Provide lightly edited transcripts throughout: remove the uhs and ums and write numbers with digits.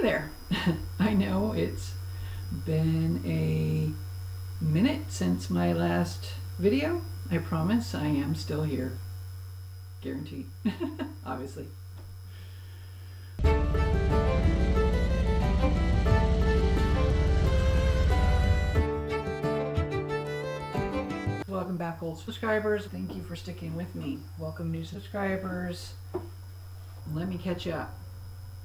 there. I know it's been a minute since my last video. I promise I am still here. Guaranteed. Obviously. Welcome back, old subscribers. Thank you for sticking with me. Welcome, new subscribers. Let me catch you up.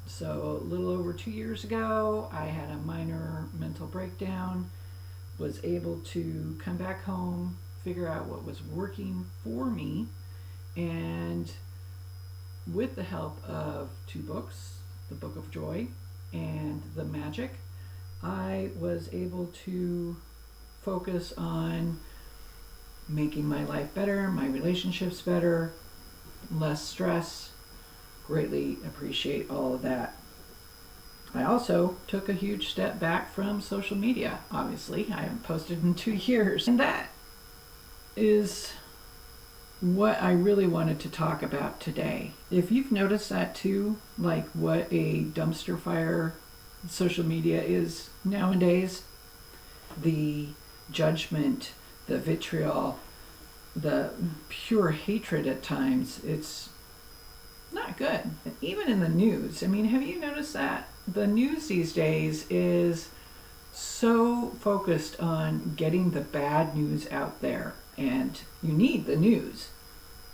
So a little over 2 years ago, I had a minor mental breakdown, was able to come back home, figure out what was working for me, and with the help of 2 books, The Book of Joy and The Magic, I was able to focus on making my life better, my relationships better, less stress. Greatly appreciate all of that. I also took a huge step back from social media. Obviously, I haven't posted in 2 years. And that is what I really wanted to talk about today. If you've noticed that too, like what a dumpster fire social media is nowadays, the judgment, the vitriol, the pure hatred at times, it's not good. Even in the news. I mean, have you noticed that? The news these days is so focused on getting the bad news out there. And you need the news.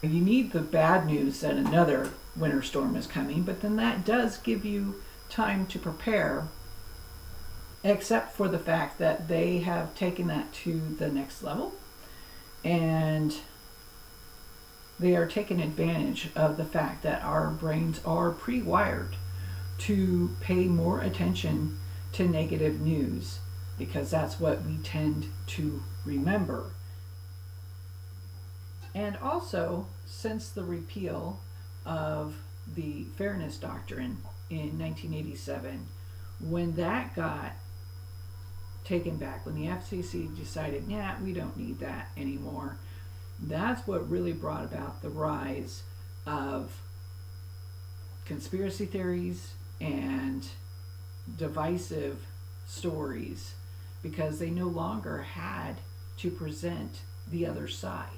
You need the bad news that another winter storm is coming, but then that does give you time to prepare, except for the fact that they have taken that to the next level. And they are taking advantage of the fact that our brains are pre-wired to pay more attention to negative news, because that's what we tend to remember. And also, since the repeal of the Fairness Doctrine in 1987, when that got taken back, when the FCC decided, yeah, we don't need that anymore, that's what really brought about the rise of conspiracy theories and divisive stories, because they no longer had to present the other side.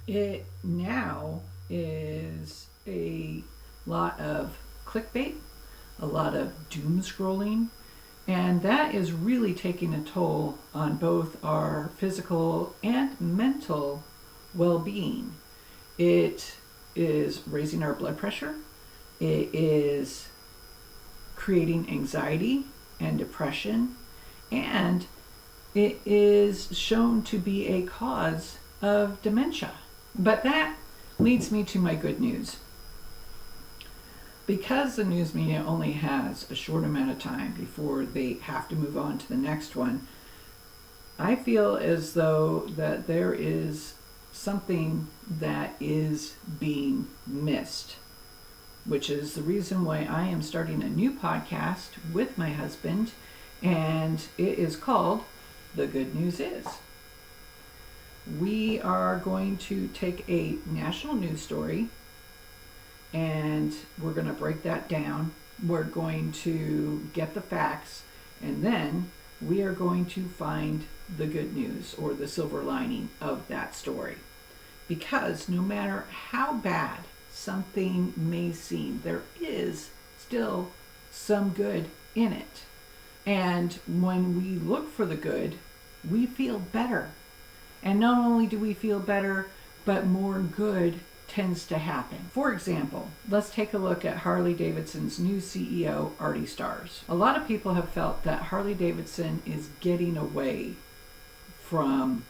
It now is a lot of clickbait, a lot of doom scrolling, and that is really taking a toll on both our physical and mental well-being. It is raising our blood pressure. It is creating anxiety and depression, and it is shown to be a cause of dementia. But that leads me to my good news. Because the news media only has a short amount of time before they have to move on to the next one, I feel as though that there is something that is being missed, which is the reason why I am starting a new podcast with my husband, and it is called The Good News Is. We are going to take a national news story and we're going to break that down. We're going to get the facts, and then we are going to find the good news or the silver lining of that story. Because no matter how bad something may seem, there is still some good in it. And when we look for the good, we feel better. And not only do we feel better, but more good tends to happen. For example, let's take a look at Harley-Davidson's new CEO, Artie Starrs. A lot of people have felt that Harley-Davidson is getting away from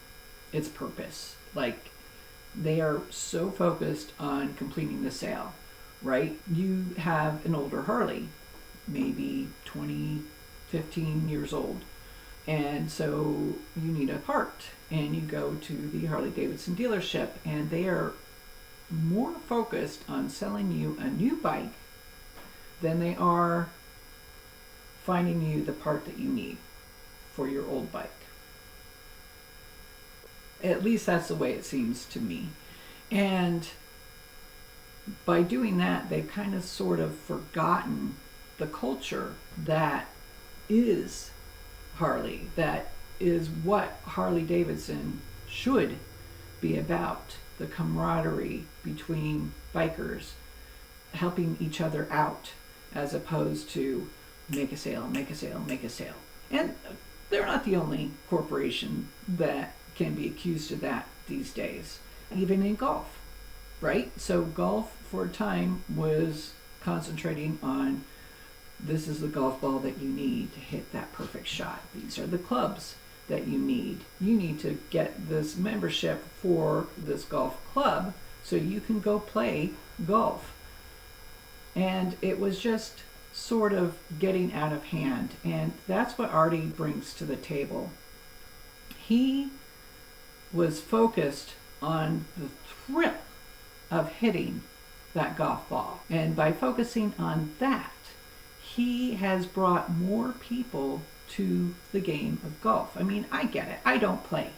its purpose. Like, they are so focused on completing the sale, right? You have an older Harley, maybe 20, 15 years old, and so you need a part, and you go to the Harley-Davidson dealership, and they are more focused on selling you a new bike than they are finding you the part that you need for your old bike. At least that's the way it seems to me. And by doing that, they've kind of sort of forgotten the culture that is Harley, that is what Harley-Davidson should be about. The camaraderie between bikers, helping each other out, as opposed to make a sale, make a sale, make a sale. And they're not the only corporation that can be accused of that these days, even in golf, right? So golf for a time was concentrating on, this is the golf ball that you need to hit that perfect shot. These are the clubs that you need. You need to get this membership for this golf club so you can go play golf. And it was just sort of getting out of hand. And that's what Artie brings to the table. He was focused on the thrill of hitting that golf ball. And by focusing on that, he has brought more people to the game of golf. I mean, I get it. I don't play,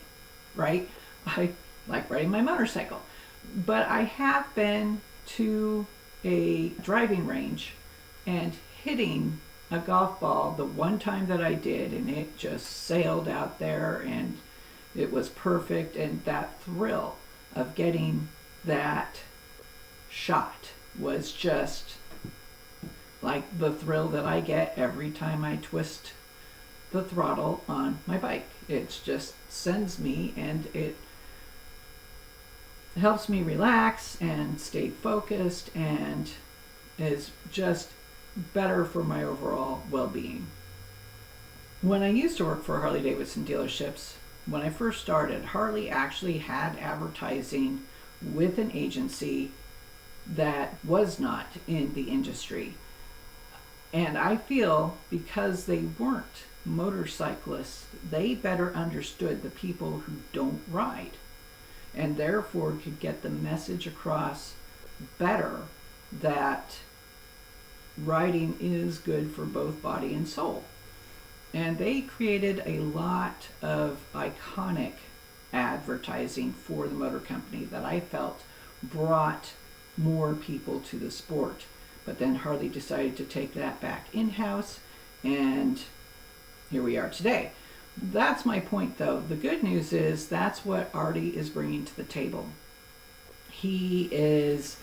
right? I like riding my motorcycle. But I have been to a driving range and hitting a golf ball the one time that I did, and it just sailed out there and it was perfect. And that thrill of getting that shot was just like the thrill that I get every time I twist the throttle on my bike. It just sends me, and it helps me relax and stay focused, and is just better for my overall well-being. When I used to work for Harley-Davidson dealerships, when I first started, Harley actually had advertising with an agency that was not in the industry. And I feel because they weren't motorcyclists, they better understood the people who don't ride, and therefore could get the message across better that riding is good for both body and soul. And they created a lot of iconic advertising for the motor company that I felt brought more people to the sport. But then Harley decided to take that back in-house, and here we are today. That's my point, though. The good news is that's what Artie is bringing to the table. He is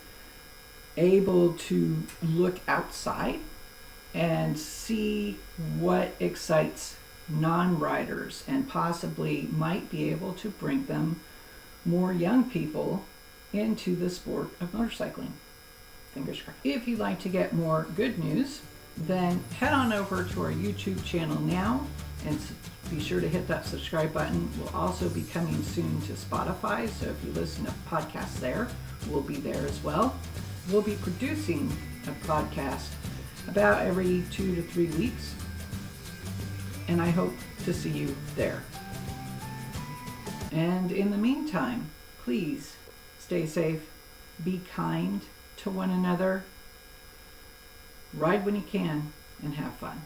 able to look outside and see what excites non-riders, and possibly might be able to bring them more young people into the sport of motorcycling. Fingers crossed. If you'd like to get more good news, then head on over to our YouTube channel now and be sure to hit that subscribe button. We'll also be coming soon to Spotify, so if you listen to podcasts there, we'll be there as well. We'll be producing a podcast about every 2 to 3 weeks, and I hope to see you there. And in the meantime, please stay safe, be kind to one another, ride when you can, and have fun.